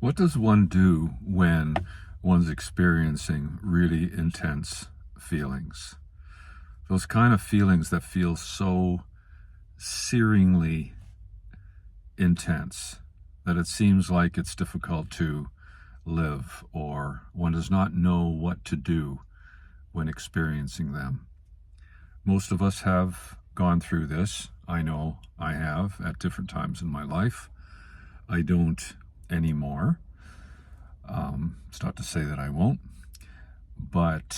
What does one do when one's experiencing really intense feelings? Those kind of feelings that feel so searingly intense that it seems like it's difficult to live, or one does not know what to do when experiencing them. Most of us have gone through this. I know I have at different times in my life. I don't anymore. It's not to say that I won't, but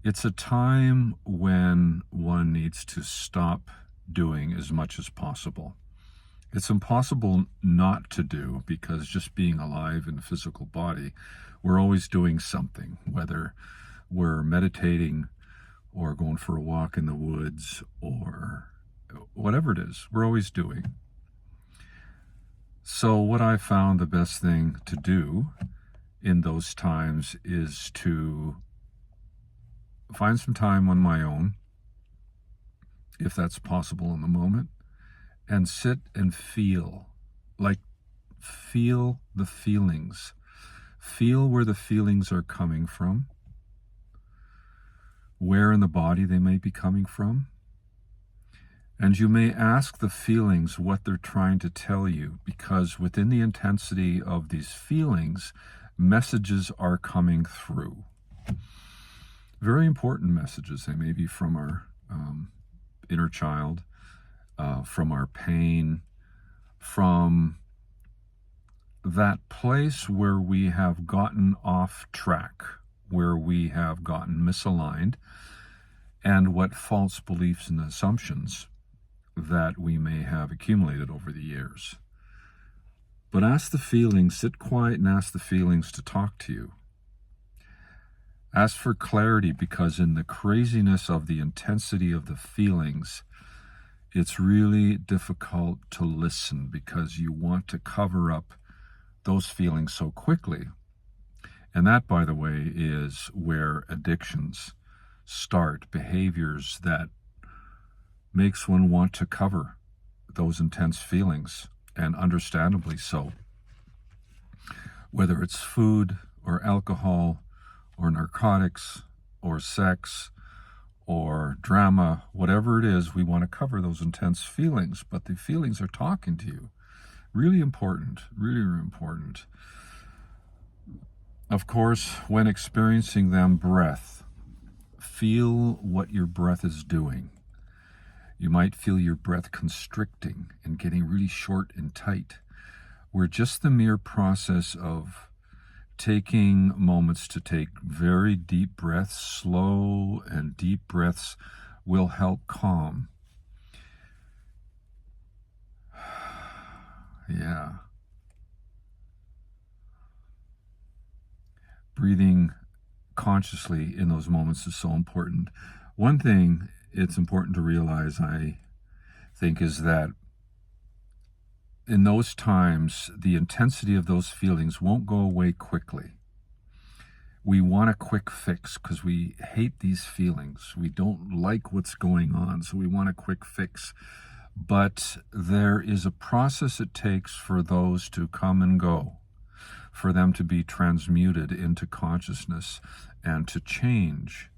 it's a time when one needs to stop doing as much as possible. It's impossible not to do, because just being alive in the physical body, we're always doing something, whether we're meditating or going for a walk in the woods or whatever it is, we're always doing. So what I found the best thing to do in those times is to find some time on my own, if that's possible in the moment, and sit and feel the feelings. Feel where the feelings are coming from, where in the body they may be coming from. And you may ask the feelings what they're trying to tell you, because within the intensity of these feelings, messages are coming through. Very important messages. They may be from our inner child, from our pain, from that place where we have gotten off track, where we have gotten misaligned, and what false beliefs and assumptions that we may have accumulated over the years. But ask the feelings, sit quiet and ask the feelings to talk to you. Ask for clarity, because in the craziness of the intensity of the feelings, it's really difficult to listen, because you want to cover up those feelings so quickly. And that, by the way, is where addictions start, behaviors that makes one want to cover those intense feelings, and understandably so. Whether it's food or alcohol or narcotics or sex or drama, whatever it is, we want to cover those intense feelings, but the feelings are talking to you. Really important, really, really important. Of course, when experiencing them, breath. Feel what your breath is doing. You might feel your breath constricting and getting really short and tight, where just the mere process of taking moments to take very deep breaths, slow and deep breaths, will help calm. Yeah. Breathing consciously in those moments is so important. One thing it's important to realize, I think, is that in those times, the intensity of those feelings won't go away quickly. We want a quick fix because we hate these feelings. We don't like what's going on, so we want a quick fix. But there is a process it takes for those to come and go, for them to be transmuted into consciousness and to change.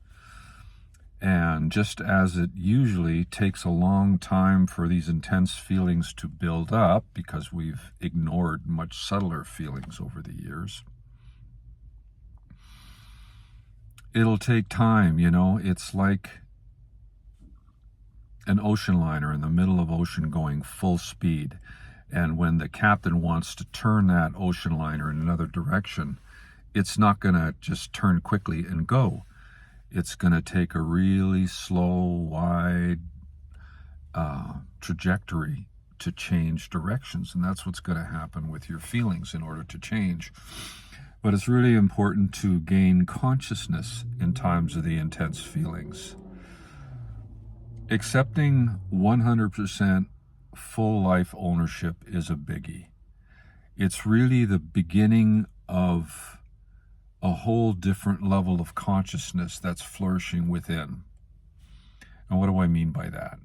And just as it usually takes a long time for these intense feelings to build up, because we've ignored much subtler feelings over the years, it'll take time. It's like an ocean liner in the middle of ocean going full speed. And when the captain wants to turn that ocean liner in another direction, it's not going to just turn quickly and go. It's going to take a really slow, wide trajectory to change directions. And that's what's going to happen with your feelings in order to change. But it's really important to gain consciousness in times of the intense feelings. Accepting 100% full life ownership is a biggie. It's really the beginning of a whole different level of consciousness that's flourishing within. And what do I mean by that?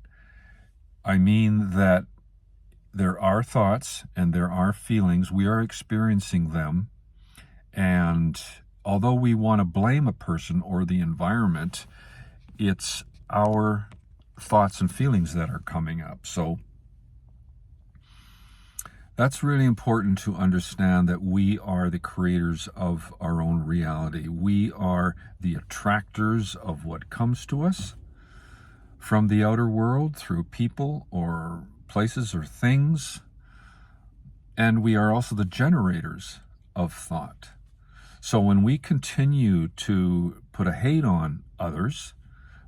I mean that there are thoughts and there are feelings. We are experiencing them. And although we want to blame a person or the environment, it's our thoughts and feelings that are coming up. So that's really important to understand, that we are the creators of our own reality. We are the attractors of what comes to us from the outer world through people or places or things. And we are also the generators of thought. So when we continue to put a hate on others,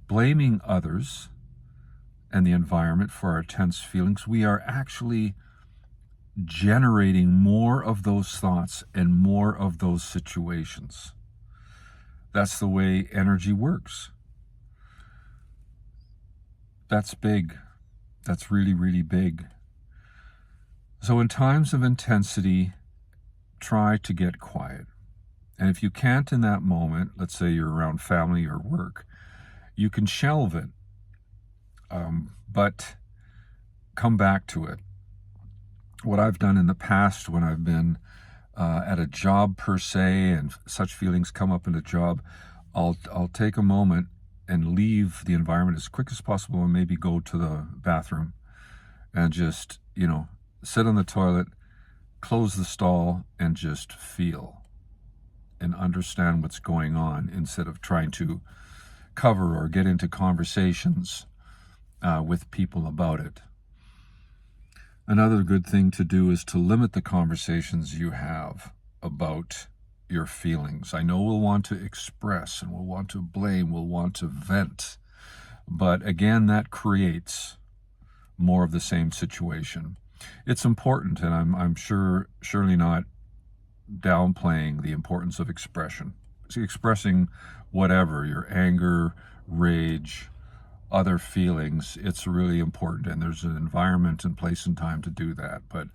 blaming others and the environment for our tense feelings, we are actually generating more of those thoughts and more of those situations. That's the way energy works. That's big. That's really, really big. So in times of intensity, try to get quiet. And if you can't in that moment, let's say you're around family or work, you can shelve it, but come back to it. What I've done in the past when I've been at a job per se, and such feelings come up in a job, I'll take a moment and leave the environment as quick as possible, and maybe go to the bathroom and just, sit on the toilet, close the stall, and just feel and understand what's going on, instead of trying to cover or get into conversations with people about it. Another good thing to do is to limit the conversations you have about your feelings. I know we'll want to express and we'll want to blame, we'll want to vent, but again, that creates more of the same situation. It's important, and I'm surely not downplaying the importance of expression. Expressing whatever, your anger, rage, other feelings, it's really important, and there's an environment and place and time to do that. But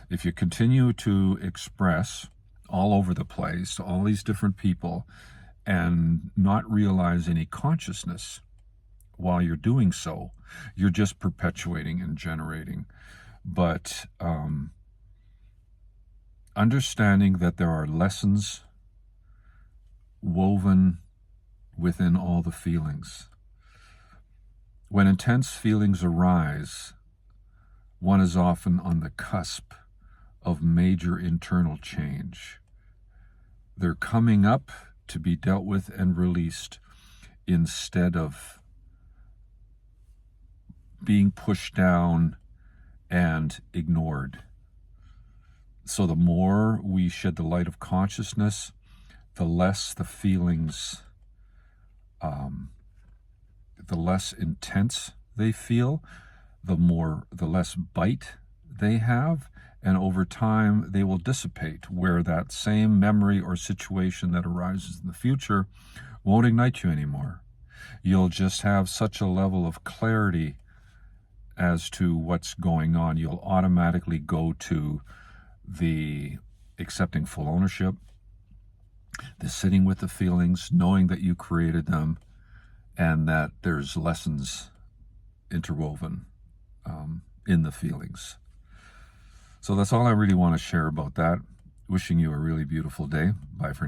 if you continue to express all over the place to all these different people and not realize any consciousness while you're doing so, you're just perpetuating and generating. But understanding that there are lessons woven within all the feelings. When intense feelings arise, one is often on the cusp of major internal change. They're coming up to be dealt with and released, instead of being pushed down and ignored. So the more we shed the light of consciousness, the less the feelings, the less intense they feel, the less bite they have, and over time they will dissipate, where that same memory or situation that arises in the future won't ignite you anymore. You'll just have such a level of clarity as to what's going on. You'll automatically go to the accepting full ownership, the sitting with the feelings, knowing that you created them, and that there's lessons interwoven in the feelings. So that's all I really want to share about that. Wishing you a really beautiful day. Bye for now.